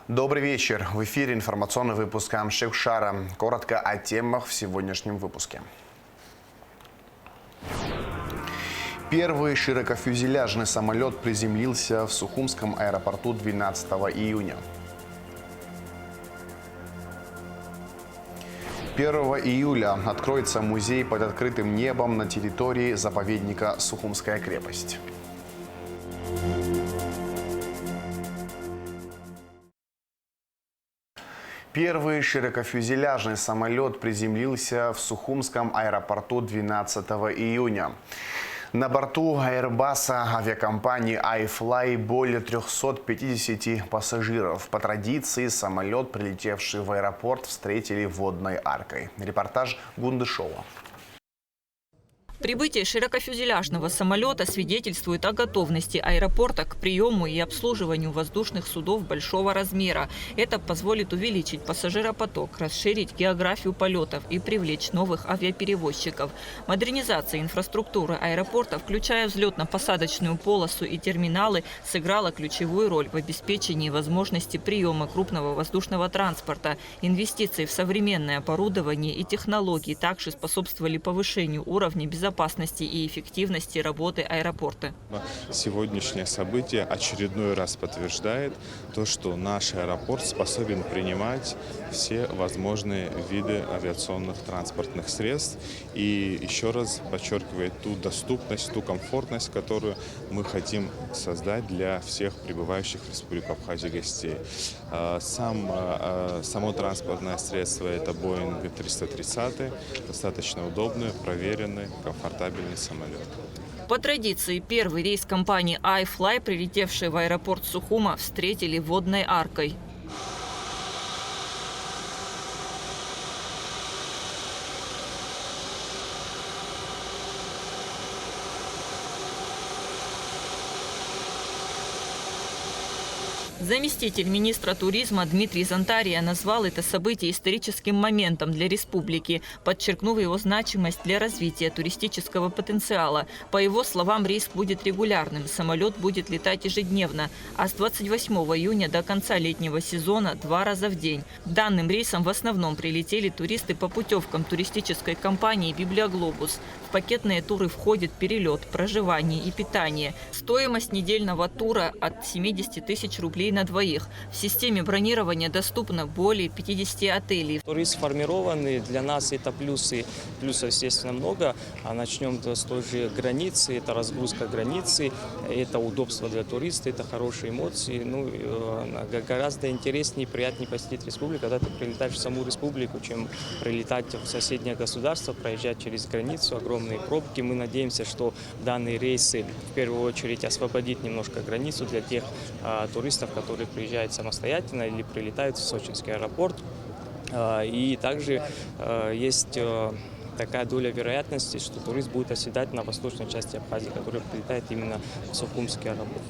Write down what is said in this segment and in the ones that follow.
Добрый вечер. В эфире информационный выпуск Амшевшара. Коротко о темах в сегодняшнем выпуске. Первый широкофюзеляжный самолет приземлился в Сухумском аэропорту 12 июня. 1 июля откроется музей под открытым небом на территории заповедника Сухумская крепость. Первый широкофюзеляжный самолет приземлился в Сухумском аэропорту 12 июня. На борту Airbus авиакомпании iFly более 350 пассажиров. По традиции самолет, прилетевший в аэропорт, встретили водной аркой. Репортаж Гундышова. Прибытие широкофюзеляжного самолета свидетельствует о готовности аэропорта к приему и обслуживанию воздушных судов большого размера. Это позволит увеличить пассажиропоток, расширить географию полетов и привлечь новых авиаперевозчиков. Модернизация инфраструктуры аэропорта, включая взлетно-посадочную полосу и терминалы, сыграла ключевую роль в обеспечении возможности приема крупного воздушного транспорта. Инвестиции в современное оборудование и технологии также способствовали повышению уровня безопасности и эффективности работы аэропорта. Сегодняшнее событие очередной раз подтверждает то, что наш аэропорт способен принимать все возможные виды авиационных транспортных средств и еще раз подчеркивает ту доступность, ту комфортность, которую мы хотим создать для всех прибывающих в Республику Абхазия гостей. Само транспортное средство – это Boeing 330, достаточно удобный, проверенный, комфортабельный самолет. По традиции, первый рейс компании iFly, прилетевший в аэропорт Сухума, встретили водной аркой. Заместитель министра туризма Дмитрий Зантария назвал это событие историческим моментом для республики, подчеркнув его значимость для развития туристического потенциала. По его словам, рейс будет регулярным, самолет будет летать ежедневно, а с 28 июня до конца летнего сезона 2 раза в день. Данным рейсом в основном прилетели туристы по путевкам туристической компании «Библиоглобус». В пакетные туры входит перелет, проживание и питание. Стоимость недельного тура от 70 тысяч рублей на двоих. В системе бронирования доступно более 50 отелей. Туризм сформированный, для нас это плюсы. Плюсов, естественно, много. А начнем с той же границы. Это разгрузка границы, это удобство для туриста, это хорошие эмоции. Гораздо интереснее и приятнее посетить республику, когда ты прилетаешь в саму республику, чем прилетать в соседнее государство, проезжать через границу, огромные пробки. Мы надеемся, что данные рейсы в первую очередь освободит немножко границу для тех туристов, которые приезжают самостоятельно или прилетают в Сочинский аэропорт. И также есть такая доля вероятности, что турист будет оседать на восточной части Абхазии, который прилетает именно в Сухумский аэропорт.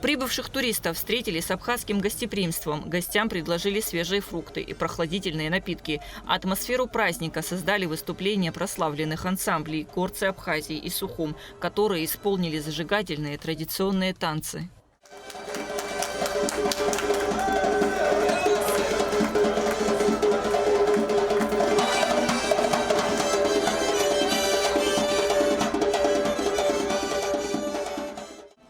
Прибывших туристов встретили с абхазским гостеприимством. Гостям предложили свежие фрукты и прохладительные напитки. Атмосферу праздника создали выступления прославленных ансамблей «Горцы Абхазии» и «Сухум», которые исполнили зажигательные традиционные танцы.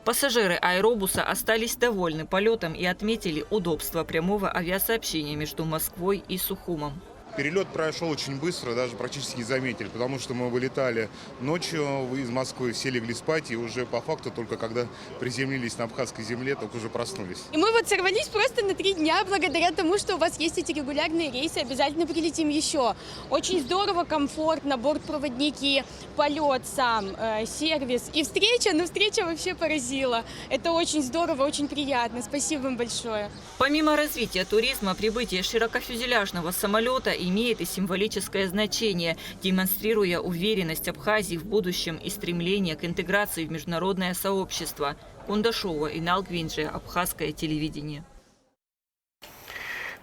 Пассажиры аэробуса остались довольны полетом и отметили удобство прямого авиасообщения между Москвой и Сухумом. Перелет прошел очень быстро, даже практически не заметили, потому что мы вылетали ночью из Москвы, все легли спать, и уже по факту только когда приземлились на абхазской земле, только уже проснулись. И мы вот сорвались просто на 3 дня, благодаря тому, что у вас есть эти регулярные рейсы, обязательно прилетим еще. Очень здорово, комфортно, бортпроводники, полет сам, сервис и встреча, встреча вообще поразила. Это очень здорово, очень приятно. Спасибо вам большое. Помимо развития туризма, прибытие широкофюзеляжного самолета имеет и символическое значение, демонстрируя уверенность Абхазии в будущем и стремление к интеграции в международное сообщество. Кундашова, Инал Гвинджи, Абхазское телевидение.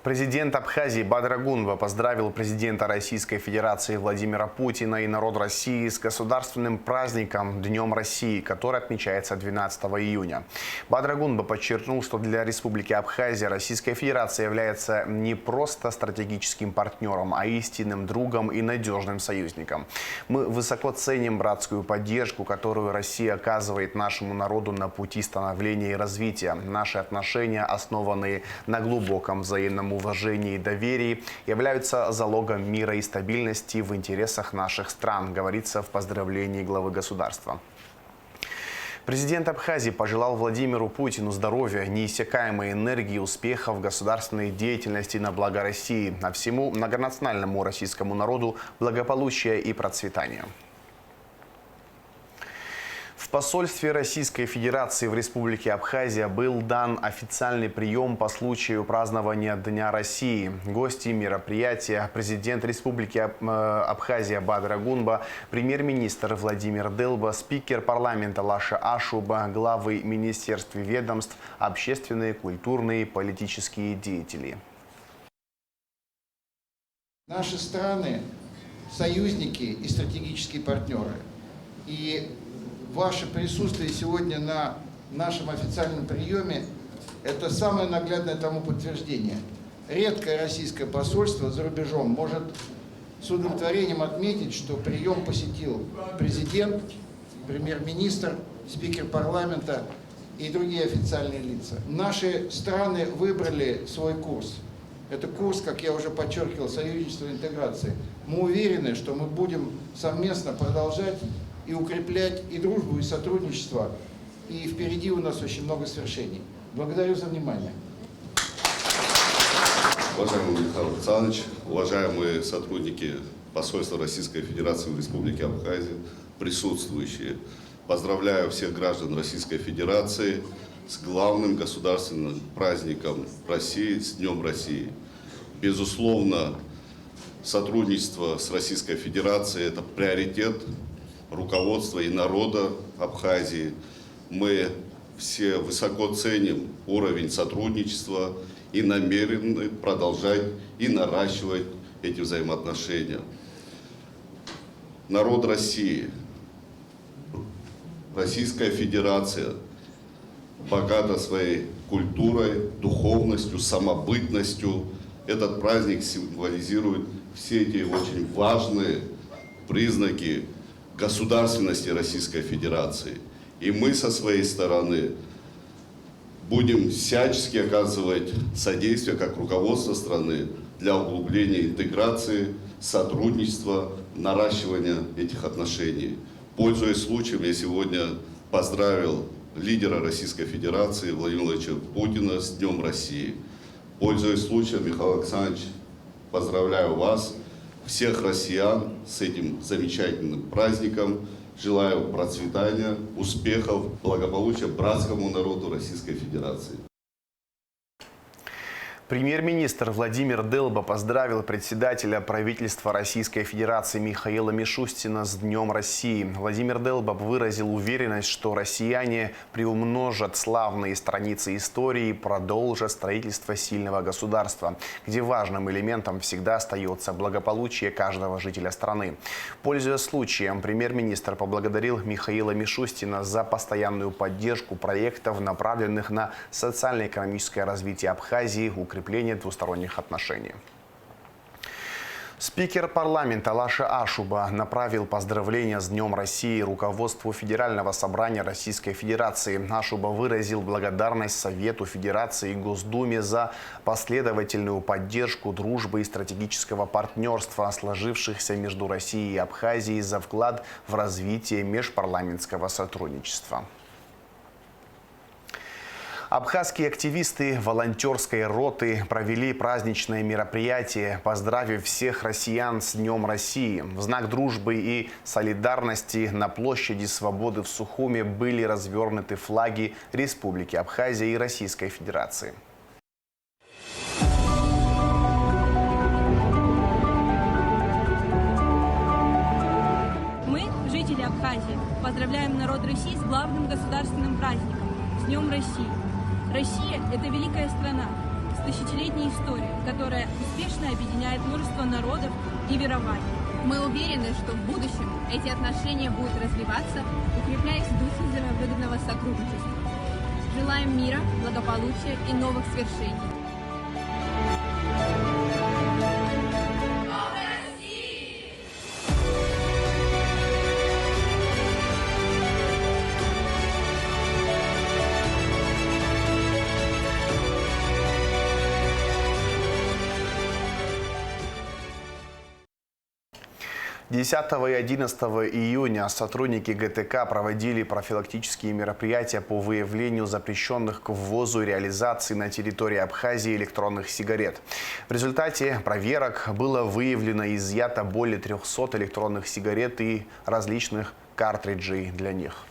Президент Абхазии Бадыр Агунба поздравил президента Российской Федерации Владимира Путина и народ России с государственным праздником Днем России, который отмечается 12 июня. Бадыр Агунба подчеркнул, что для Республики Абхазия Российская Федерация является не просто стратегическим партнером, а истинным другом и надежным союзником. Мы высоко ценим братскую поддержку, которую Россия оказывает нашему народу на пути становления и развития. Наши отношения, основанные на глубоком взаимном уважении и доверии, являются залогом мира и стабильности в интересах наших стран, говорится в поздравлении главы государства. Президент Абхазии пожелал Владимиру Путину здоровья, неиссякаемой энергии, успехов в государственной деятельности на благо России, а всему многонациональному российскому народу благополучия и процветания. В посольстве Российской Федерации в Республике Абхазия был дан официальный прием по случаю празднования Дня России. Гости мероприятия – президент Республики Абхазия Бадыр Агунба, премьер-министр Владимир Делба, спикер парламента Лаша Ашуба, главы министерств и ведомств, общественные, культурные, политические деятели. Наши страны – союзники и стратегические партнеры. И ваше присутствие сегодня на нашем официальном приеме – это самое наглядное тому подтверждение. Редкое российское посольство за рубежом может с удовлетворением отметить, что прием посетил президент, премьер-министр, спикер парламента и другие официальные лица. Наши страны выбрали свой курс. Это курс, как я уже подчеркивал, союзничества и интеграции. Мы уверены, что мы будем совместно продолжать и укреплять и дружбу, и сотрудничество. И впереди у нас очень много свершений. Благодарю за внимание. Уважаемый Михаил Александрович, уважаемые сотрудники посольства Российской Федерации в Республике Абхазия, присутствующие, поздравляю всех граждан Российской Федерации с главным государственным праздником России, с Днем России. Безусловно, сотрудничество с Российской Федерацией – это приоритет руководства и народа Абхазии. Мы все высоко ценим уровень сотрудничества и намерены продолжать и наращивать эти взаимоотношения. Народ России, Российская Федерация богата своей культурой, духовностью, самобытностью. Этот праздник символизирует все эти очень важные признаки государственности Российской Федерации. И мы со своей стороны будем всячески оказывать содействие как руководство страны для углубления интеграции, сотрудничества, наращивания этих отношений. Пользуясь случаем, я сегодня поздравил лидера Российской Федерации Владимира Владимировича Путина с Днем России. Пользуясь случаем, Михаил Александрович, поздравляю вас, всех россиян с этим замечательным праздником. Желаю процветания, успехов, благополучия братскому народу Российской Федерации. Премьер-министр Владимир Делба поздравил председателя правительства Российской Федерации Михаила Мишустина с Днем России. Владимир Делба выразил уверенность, что россияне приумножат славные страницы истории и продолжат строительство сильного государства, где важным элементом всегда остается благополучие каждого жителя страны. Пользуясь случаем, премьер-министр поблагодарил Михаила Мишустина за постоянную поддержку проектов, направленных на социально-экономическое развитие Абхазии, укрепление двусторонних отношений. Спикер парламента Лаша Ашуба направил поздравления с Днем России руководству Федерального собрания Российской Федерации. Ашуба выразил благодарность Совету Федерации и Госдуме за последовательную поддержку дружбы и стратегического партнерства, сложившихся между Россией и Абхазией, за вклад в развитие межпарламентского сотрудничества. Абхазские активисты волонтерской роты провели праздничное мероприятие, поздравив всех россиян с Днем России. В знак дружбы и солидарности на площади Свободы в Сухуме были развернуты флаги Республики Абхазия и Российской Федерации. Мы, жители Абхазии, поздравляем народ России с главным государственным праздником – с Днем России. Россия – это великая страна, тысячелетней истории, которая успешно объединяет множество народов и верований. Мы уверены, что в будущем эти отношения будут развиваться, укрепляясь в духе взаимовыгодного сотрудничества. Желаем мира, благополучия и новых свершений. 10 и 11 июня сотрудники ГТК проводили профилактические мероприятия по выявлению запрещенных к ввозу и реализации на территории Абхазии электронных сигарет. В результате проверок было выявлено и изъято более 300 электронных сигарет и различных картриджей для них.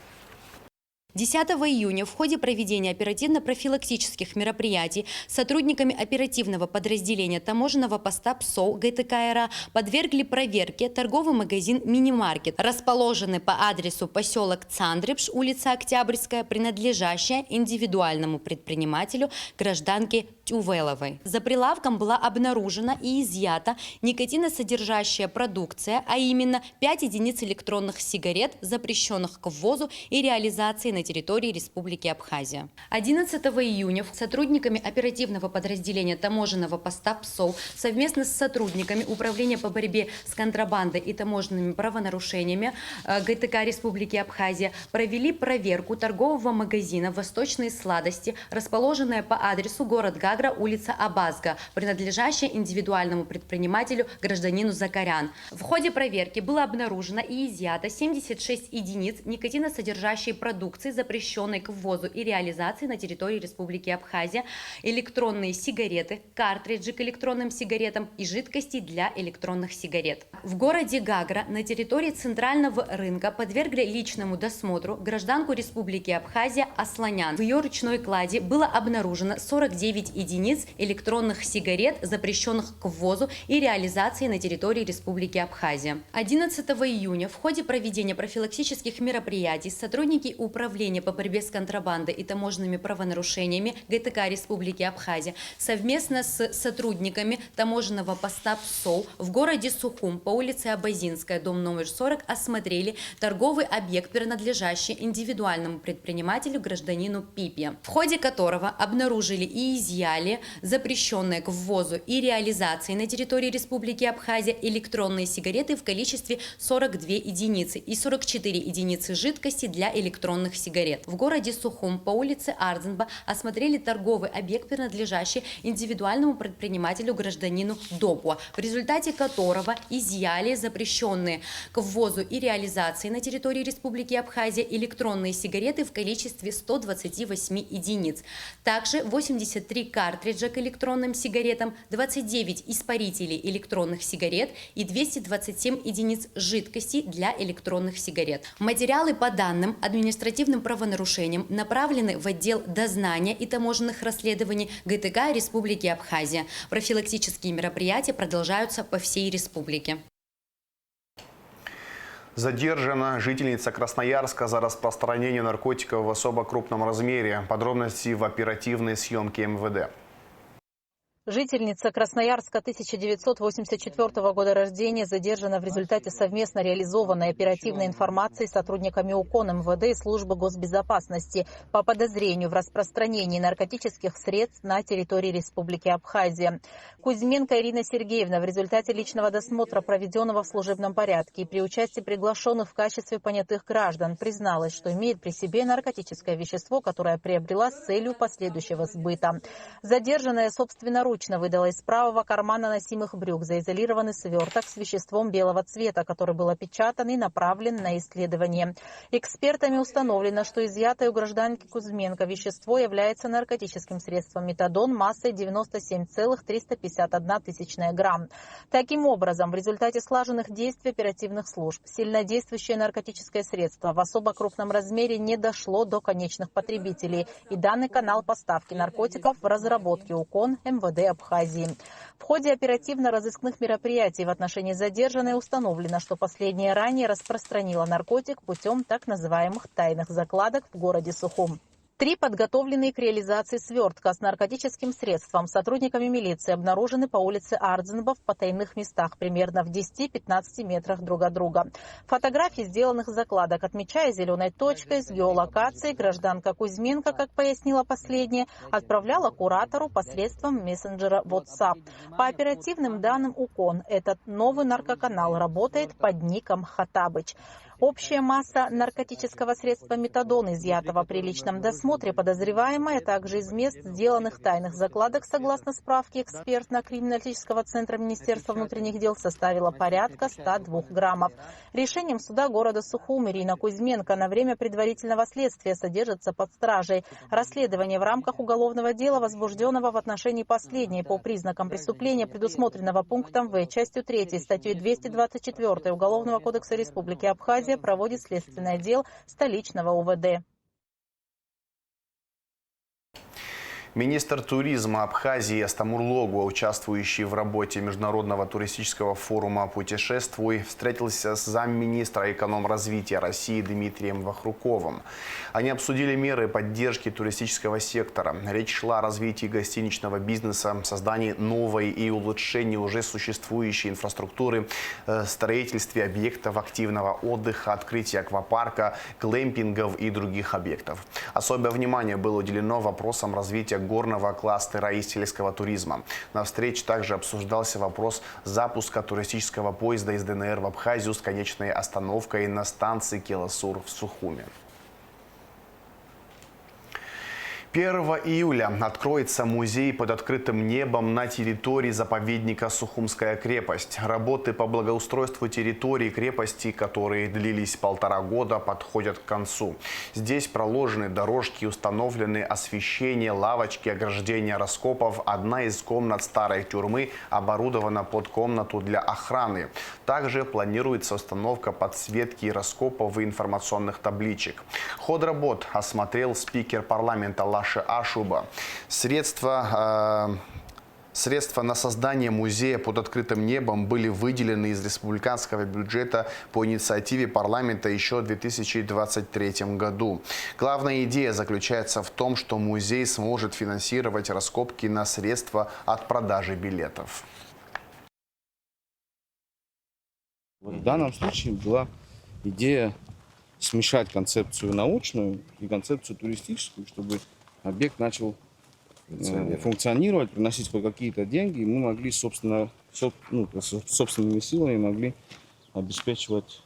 10 июня в ходе проведения оперативно-профилактических мероприятий сотрудниками оперативного подразделения таможенного поста ПСО ГТК РА подвергли проверке торговый магазин «Мини-маркет», расположенный по адресу поселок Цандрипш, улица Октябрьская, принадлежащая индивидуальному предпринимателю гражданке Тювеловой. За прилавком была обнаружена и изъята никотиносодержащая продукция, а именно 5 единиц электронных сигарет, запрещенных к ввозу и реализации на территории Республики Абхазия. 11 июня сотрудниками оперативного подразделения таможенного поста ПСО совместно с сотрудниками Управления по борьбе с контрабандой и таможенными правонарушениями ГТК Республики Абхазия провели проверку торгового магазина «Восточные сладости», расположенная по адресу город Гагра, улица Абазга, принадлежащая индивидуальному предпринимателю гражданину Закарян. В ходе проверки было обнаружено и изъято 76 единиц никотиносодержащей продукции, запрещенной к ввозу и реализации на территории Республики Абхазия, электронные сигареты, картриджи к электронным сигаретам и жидкости для электронных сигарет. В городе Гагра на территории центрального рынка подвергли личному досмотру гражданку Республики Абхазия Асланян. В ее ручной кладе было обнаружено 49 единиц электронных сигарет, запрещенных к ввозу и реализации на территории Республики Абхазия. 11 июня в ходе проведения профилактических мероприятий сотрудники Управления по борьбе с контрабандой и таможенными правонарушениями ГТК Республики Абхазия совместно с сотрудниками таможенного поста ПСО в городе Сухум по улице Абазинская, дом номер 40, осмотрели торговый объект, принадлежащий индивидуальному предпринимателю гражданину Пипе, в ходе которого обнаружили и изъяли запрещенные к ввозу и реализации на территории Республики Абхазия электронные сигареты в количестве 42 единицы и 44 единицы жидкости для электронных сигарет. В городе Сухум по улице Ардзенба осмотрели торговый объект, принадлежащий индивидуальному предпринимателю гражданину Допуа, в результате которого изъяли запрещенные к ввозу и реализации на территории Республики Абхазия электронные сигареты в количестве 128 единиц. Также 83 картриджа к электронным сигаретам, 29 испарителей электронных сигарет и 227 единиц жидкости для электронных сигарет. Материалы по данным административным правонарушениям направлены в отдел дознания и таможенных расследований ГТК Республики Абхазия. Профилактические мероприятия продолжаются по всей республике. Задержана жительница Красноярска за распространение наркотиков в особо крупном размере. Подробности в оперативной съемке МВД. Жительница Красноярска 1984 года рождения задержана в результате совместно реализованной оперативной информации сотрудниками УКОН МВД и службы госбезопасности по подозрению в распространении наркотических средств на территории Республики Абхазия. Кузьменко Ирина Сергеевна в результате личного досмотра, проведенного в служебном порядке и при участии приглашенных в качестве понятых граждан, призналась, что имеет при себе наркотическое вещество, которое приобрела с целью последующего сбыта. Задержанная собственноручно выдала из правого кармана носимых брюк заизолированный сверток с веществом белого цвета, который был опечатан и направлен на исследование. Экспертами установлено, что изъятое у гражданки Кузьменко вещество является наркотическим средством метадон массой 97,351 тысячная грамм. Таким образом, в результате слаженных действий оперативных служб сильнодействующее наркотическое средство в особо крупном размере не дошло до конечных потребителей, и данный канал поставки наркотиков в разработке УКОН МВД Абхазии. В ходе оперативно-розыскных мероприятий в отношении задержанной установлено, что последняя ранее распространила наркотик путем так называемых тайных закладок в городе Сухум. 3 подготовленные к реализации свертка с наркотическим средством сотрудниками милиции обнаружены по улице Ардзенба в потайных местах, примерно в 10-15 метрах друг от друга. Фотографии сделанных закладок, отмечая зеленой точкой с геолокацией, гражданка Кузьменко, как пояснила последняя, отправляла куратору посредством мессенджера WhatsApp. По оперативным данным УКОН, этот новый наркоканал работает под ником Хатабыч. Общая масса наркотического средства метадон, изъятого при личном досмотре подозреваемой, а также из мест сделанных тайных закладок, согласно справке экспертно-криминалистического центра Министерства внутренних дел, составила порядка 102 граммов. Решением суда города Сухум Ирина Кузьменко на время предварительного следствия содержится под стражей. Расследование в рамках уголовного дела, возбужденного в отношении последней по признакам преступления, предусмотренного пунктом В, частью 3 статьей 224 Уголовного кодекса Республики Абхазия, проводит следственный отдел столичного УВД. Министр туризма Абхазии Астамурлогу, участвующий в работе Международного туристического форума «Путешествуй», встретился с замминистра экономразвития России Дмитрием Вахруковым. Они обсудили меры поддержки туристического сектора. Речь шла о развитии гостиничного бизнеса, создании новой и улучшении уже существующей инфраструктуры, строительстве объектов активного отдыха, открытии аквапарка, глэмпингов и других объектов. Особое внимание было уделено вопросам развития горного кластера и сельского туризма. На встрече также обсуждался вопрос запуска туристического поезда из ДНР в Абхазию с конечной остановкой на станции Келасур в Сухуме. 1 июля откроется музей под открытым небом на территории заповедника Сухумская крепость. Работы по благоустройству территории крепости, которые длились 1,5 года, подходят к концу. Здесь проложены дорожки, установлены освещение, лавочки, ограждения раскопов. Одна из комнат старой тюрьмы оборудована под комнату для охраны. Также планируется установка подсветки раскопов и информационных табличек. Ход работ осмотрел спикер парламента Лаша Ашуба. Средства на создание музея под открытым небом были выделены из республиканского бюджета по инициативе парламента еще в 2023 году. Главная идея заключается в том, что музей сможет финансировать раскопки на средства от продажи билетов. В данном случае была идея смешать концепцию научную и концепцию туристическую, чтобы объект начал функционировать, приносить хоть какие-то деньги, и мы могли собственными силами могли обеспечивать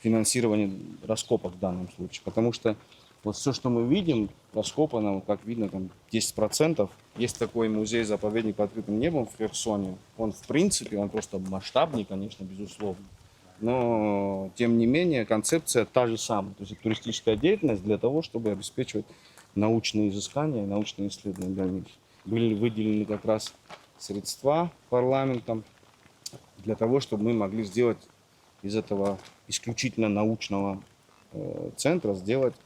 финансирование раскопок в данном случае. Потому что вот все, что мы видим, раскопано, как видно, там 10%. Есть такой музей-заповедник под открытым небом в Херсоне. Он, в принципе, он просто масштабный, конечно, безусловно. Но, тем не менее, концепция та же самая. То есть туристическая деятельность для того, чтобы обеспечивать научные изыскания, научные исследования дальнейшие. Были выделены как раз средства парламентом для того, чтобы мы могли сделать из этого исключительно научного центра, сделать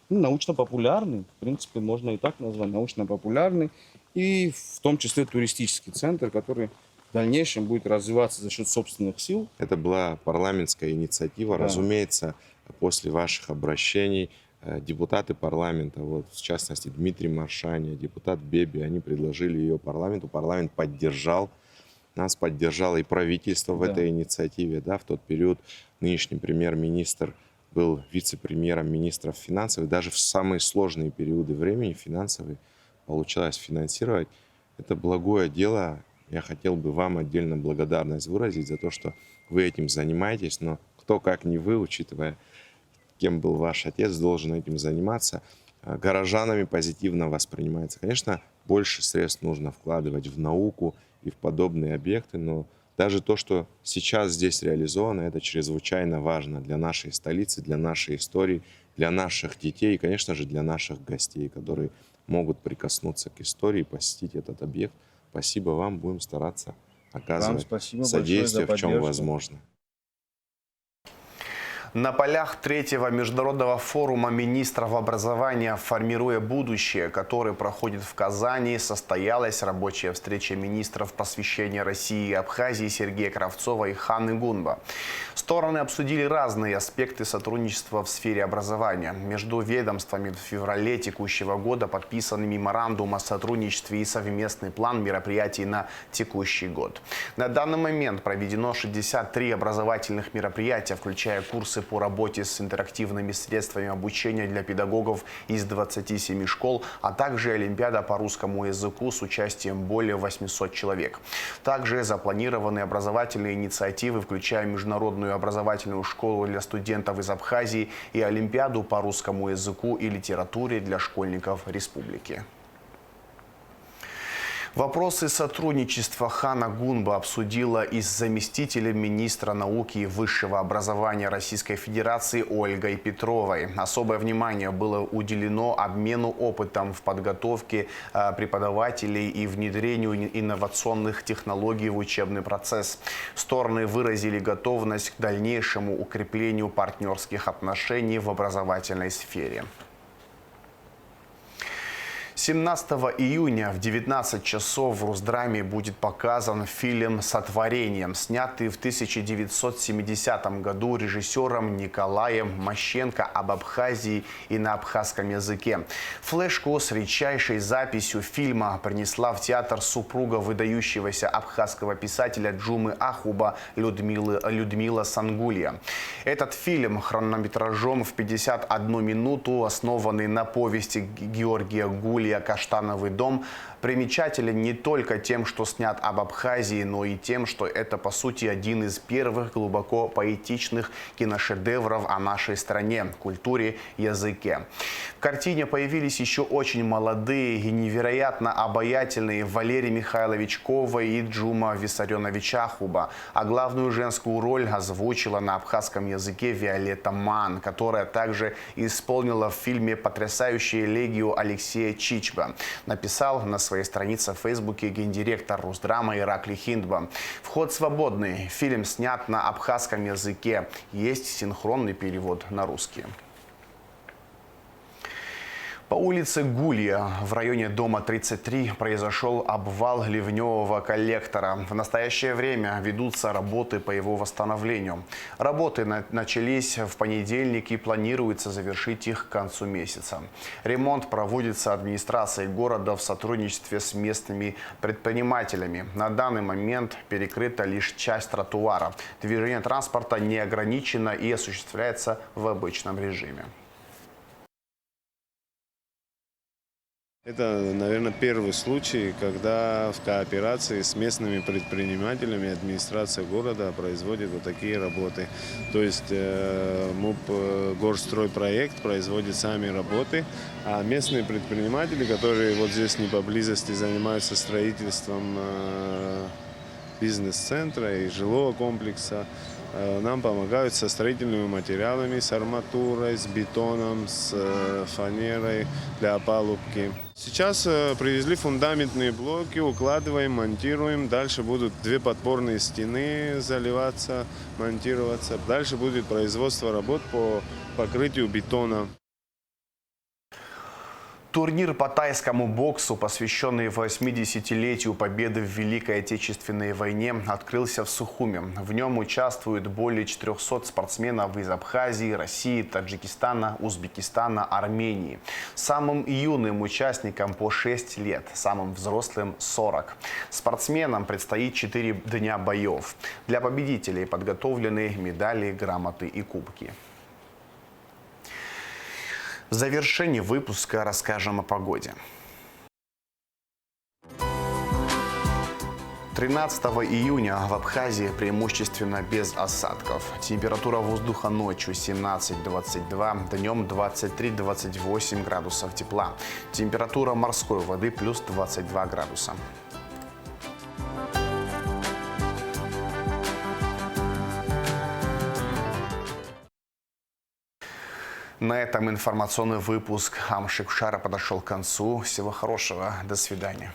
научно-популярный, в принципе, можно и так назвать, научно-популярный, и в том числе туристический центр, который в дальнейшем будет развиваться за счет собственных сил. Это была парламентская инициатива. Да. Разумеется, после ваших обращений депутаты парламента, вот, в частности Дмитрий Маршаня, депутат Беби, они предложили ее парламенту. Парламент поддержал, нас поддержало и правительство в этой инициативе. Да, в тот период нынешний премьер-министр был вице-премьером министров финансов. И даже в самые сложные периоды времени финансовые получалось финансировать. Это благое дело. Я хотел бы вам отдельно благодарность выразить за то, что вы этим занимаетесь, но кто как не вы, учитывая, кем был ваш отец, должен этим заниматься. Горожанами позитивно воспринимается. Конечно, больше средств нужно вкладывать в науку и в подобные объекты, но даже то, что сейчас здесь реализовано, это чрезвычайно важно для нашей столицы, для нашей истории, для наших детей и, конечно же, для наших гостей, которые могут прикоснуться к истории, посетить этот объект. Спасибо вам, будем стараться оказывать содействие, в чем возможно. На полях третьего международного форума министров образования «Формируя будущее», который проходит в Казани, состоялась рабочая встреча министров просвещения России и Абхазии Сергея Кравцова и Ханны Гунба. Стороны обсудили разные аспекты сотрудничества в сфере образования. Между ведомствами в феврале текущего года подписан меморандум о сотрудничестве и совместный план мероприятий на текущий год. На данный момент проведено 63 образовательных мероприятия, включая курсы по работе с интерактивными средствами обучения для педагогов из 27 школ, а также олимпиада по русскому языку с участием более 800 человек. Также запланированы образовательные инициативы, включая международную образовательную школу для студентов из Абхазии и олимпиаду по русскому языку и литературе для школьников республики. Вопросы сотрудничества Ханна Гунба обсудила и с заместителем министра науки и высшего образования Российской Федерации Ольгой Петровой. Особое внимание было уделено обмену опытом в подготовке преподавателей и внедрению инновационных технологий в учебный процесс. Стороны выразили готовность к дальнейшему укреплению партнерских отношений в образовательной сфере. 17 июня в 19 часов в Русдраме будет показан фильм «Сотворение», снятый в 1970 году режиссером Николаем Мощенко об Абхазии и на абхазском языке. Флешку с редчайшей записью фильма принесла в театр супруга выдающегося абхазского писателя Джумы Ахуба Людмила Сангулья. Этот фильм хронометражом в 51 минуту, основанный на повести Георгия Гулия «Каштановый дом», примечателен не только тем, что снят об Абхазии, но и тем, что это, по сути, один из первых глубоко поэтичных киношедевров о нашей стране, культуре, языке. В картине появились еще очень молодые и невероятно обаятельные Валерий Михайлович Кова и Джума Виссарионович Ахуба, а главную женскую роль озвучила на абхазском языке Виолетта Ман, которая также исполнила в фильме потрясающую элегию Алексея Чичба. Написал на своей странице в Фейсбуке гендиректор Русдрама Ираклий Хиндба. Вход свободный. Фильм снят на абхазском языке. Есть синхронный перевод на русский. По улице Гулья в районе дома 33 произошел обвал ливневого коллектора. В настоящее время ведутся работы по его восстановлению. Работы начались в понедельник и планируется завершить их к концу месяца. Ремонт проводится администрацией города в сотрудничестве с местными предпринимателями. На данный момент перекрыта лишь часть тротуара. Движение транспорта не ограничено и осуществляется в обычном режиме. Это, наверное, первый случай, когда в кооперации с местными предпринимателями администрация города производит вот такие работы. То есть МУП «Горстройпроект» производит сами работы, а местные предприниматели, которые вот здесь не поблизости занимаются строительством бизнес-центра и жилого комплекса, нам помогают со строительными материалами, с арматурой, с бетоном, с фанерой для опалубки. Сейчас привезли фундаментные блоки, укладываем, монтируем. Дальше будут 2 подпорные стены заливаться, монтироваться. Дальше будет производство работ по покрытию бетона. Турнир по тайскому боксу, посвященный 80-летию победы в Великой Отечественной войне, открылся в Сухуми. В нем участвуют более 400 спортсменов из Абхазии, России, Таджикистана, Узбекистана, Армении. Самым юным участникам по 6 лет, самым взрослым 40. Спортсменам предстоит 4 дня боев. Для победителей подготовлены медали, грамоты и кубки. В завершении выпуска расскажем о погоде. 13 июня в Абхазии преимущественно без осадков. Температура воздуха ночью 17-22, днем 23-28 градусов тепла. Температура морской воды плюс 22 градуса. На этом информационный выпуск Амшикшара подошел к концу. Всего хорошего. До свидания.